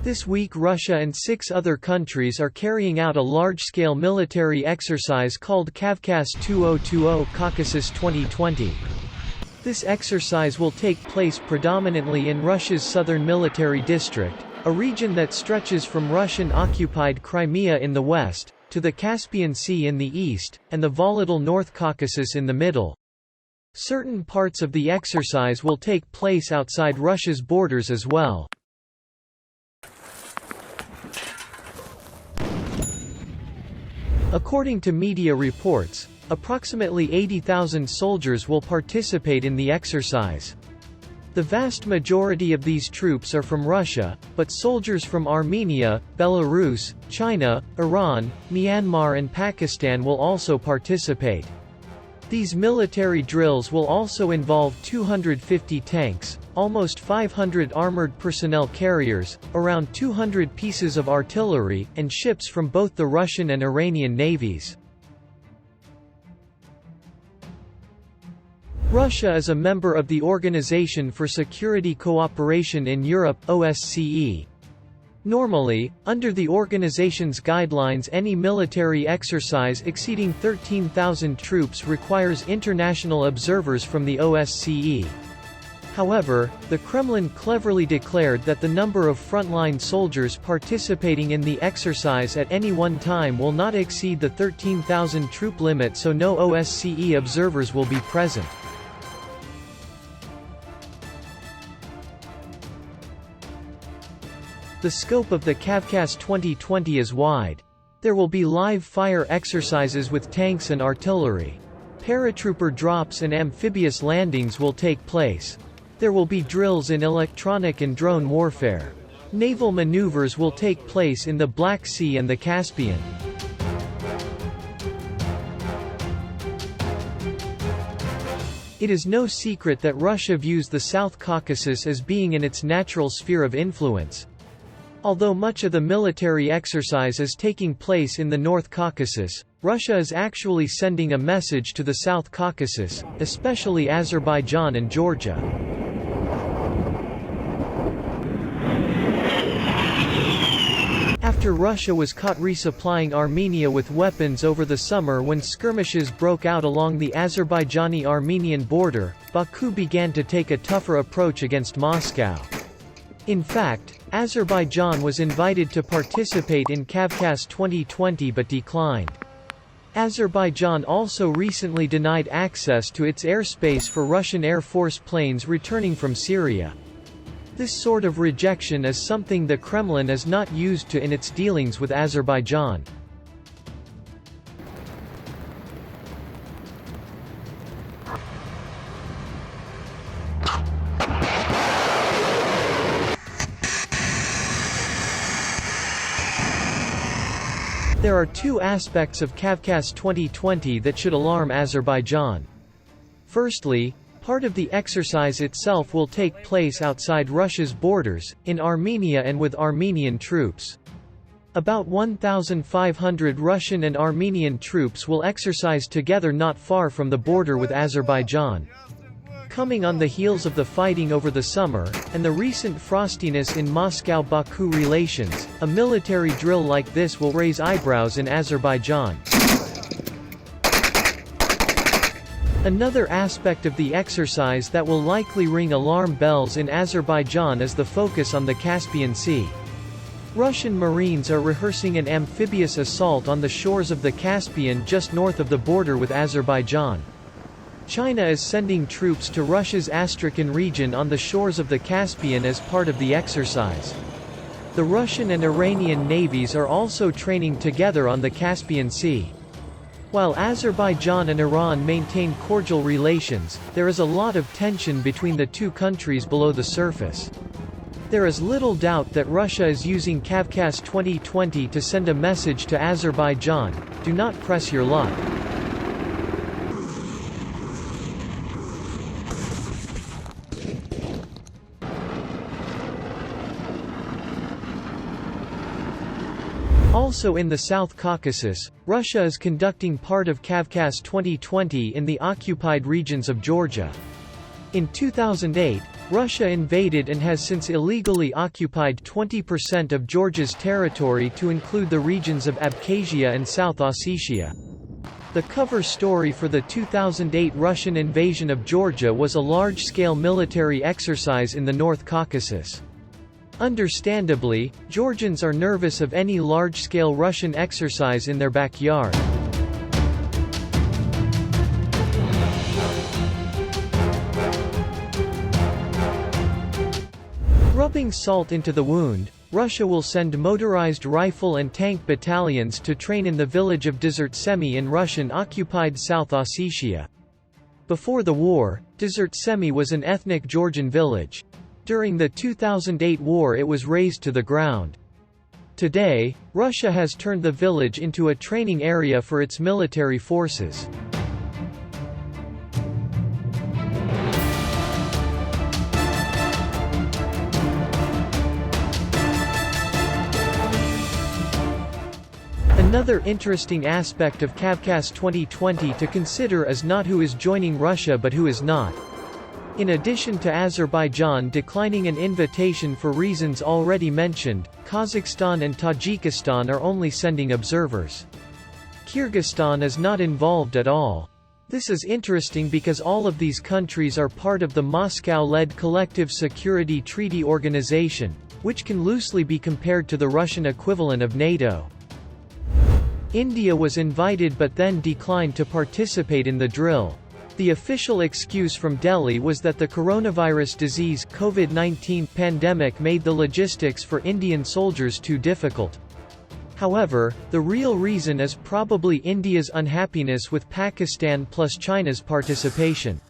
This week Russia and 6 other countries are carrying out a large-scale military exercise called Caucasus 2020 Caucasus 2020. This exercise will take place predominantly in Russia's southern military district, a region that stretches from Russian-occupied Crimea in the west, to the Caspian Sea in the east, and the volatile North Caucasus in the middle. Certain parts of the exercise will take place outside Russia's borders as well. According to media reports, approximately 80,000 soldiers will participate in the exercise. The vast majority of these troops are from Russia, but soldiers from Armenia, Belarus, China, Iran, Myanmar and Pakistan will also participate. These military drills will also involve 250 tanks, almost 500 armored personnel carriers, around 200 pieces of artillery, and ships from both the Russian and Iranian navies. Russia is a member of the Organization for Security Cooperation in Europe (OSCE). Normally, under the organization's guidelines, any military exercise exceeding 13,000 troops requires international observers from the OSCE. However, the Kremlin cleverly declared that the number of frontline soldiers participating in the exercise at any one time will not exceed the 13,000 troop limit, so no OSCE observers will be present. The scope of the Caucasus 2020 is wide. There will be live fire exercises with tanks and artillery. Paratrooper drops and amphibious landings will take place. There will be drills in electronic and drone warfare. Naval maneuvers will take place in the Black Sea and the Caspian. It is no secret that Russia views the South Caucasus as being in its natural sphere of influence. Although much of the military exercise is taking place in the North Caucasus, Russia is actually sending a message to the South Caucasus, especially Azerbaijan and Georgia. After Russia was caught resupplying Armenia with weapons over the summer when skirmishes broke out along the Azerbaijani-Armenian border, Baku began to take a tougher approach against Moscow. In fact, Azerbaijan was invited to participate in Caucasus 2020 but declined. Azerbaijan also recently denied access to its airspace for Russian Air Force planes returning from Syria. This sort of rejection is something the Kremlin is not used to in its dealings with Azerbaijan. There are 2 aspects of Caucasus 2020 that should alarm Azerbaijan. Firstly, part of the exercise itself will take place outside Russia's borders, in Armenia and with Armenian troops. About 1,500 Russian and Armenian troops will exercise together not far from the border with Azerbaijan. Coming on the heels of the fighting over the summer, and the recent frostiness in Moscow-Baku relations, a military drill like this will raise eyebrows in Azerbaijan. Another aspect of the exercise that will likely ring alarm bells in Azerbaijan is the focus on the Caspian Sea. Russian Marines are rehearsing an amphibious assault on the shores of the Caspian just north of the border with Azerbaijan. China is sending troops to Russia's Astrakhan region on the shores of the Caspian as part of the exercise. The Russian and Iranian navies are also training together on the Caspian Sea. While Azerbaijan and Iran maintain cordial relations, there is a lot of tension between the two countries below the surface. There is little doubt that Russia is using Caucasus 2020 to send a message to Azerbaijan: do not press your luck. Also in the South Caucasus, Russia is conducting part of Caucasus 2020 in the occupied regions of Georgia. In 2008, Russia invaded and has since illegally occupied 20% of Georgia's territory to include the regions of Abkhazia and South Ossetia. The cover story for the 2008 Russian invasion of Georgia was a large-scale military exercise in the North Caucasus. Understandably, Georgians are nervous of any large-scale Russian exercise in their backyard. Rubbing salt into the wound, Russia will send motorized rifle and tank battalions to train in the village of Desertsemi in Russian-occupied South Ossetia. Before the war, Desertsemi was an ethnic Georgian village. During the 2008 war it was razed to the ground. Today, Russia has turned the village into a training area for its military forces. Another interesting aspect of Caucasus 2020 to consider is not who is joining Russia but who is not. In addition to Azerbaijan declining an invitation for reasons already mentioned, Kazakhstan and Tajikistan are only sending observers. Kyrgyzstan is not involved at all. This is interesting because all of these countries are part of the Moscow-led Collective Security Treaty Organization, which can loosely be compared to the Russian equivalent of NATO. India was invited but then declined to participate in the drill. The official excuse from Delhi was that the coronavirus disease (COVID-19) pandemic made the logistics for Indian soldiers too difficult. However, the real reason is probably India's unhappiness with Pakistan plus China's participation.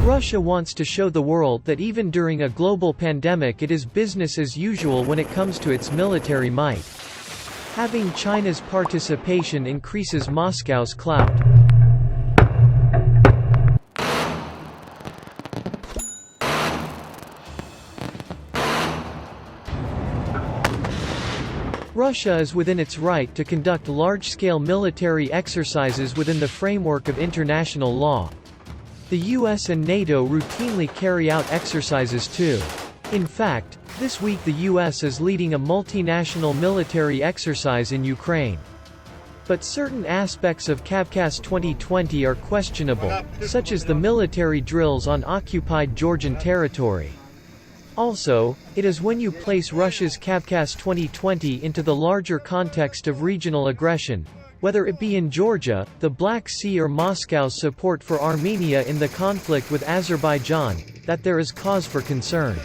Russia wants to show the world that even during a global pandemic it is business as usual when it comes to its military might. Having China's participation increases Moscow's clout. Russia is within its right to conduct large-scale military exercises within the framework of international law. The US and NATO routinely carry out exercises too. In fact, this week the US is leading a multinational military exercise in Ukraine. But certain aspects of Caucasus 2020 are questionable, such as the military drills on occupied Georgian territory. Also, it is when you place Russia's Caucasus 2020 into the larger context of regional aggression, whether it be in Georgia, the Black Sea or Moscow's support for Armenia in the conflict with Azerbaijan, that there is cause for concern.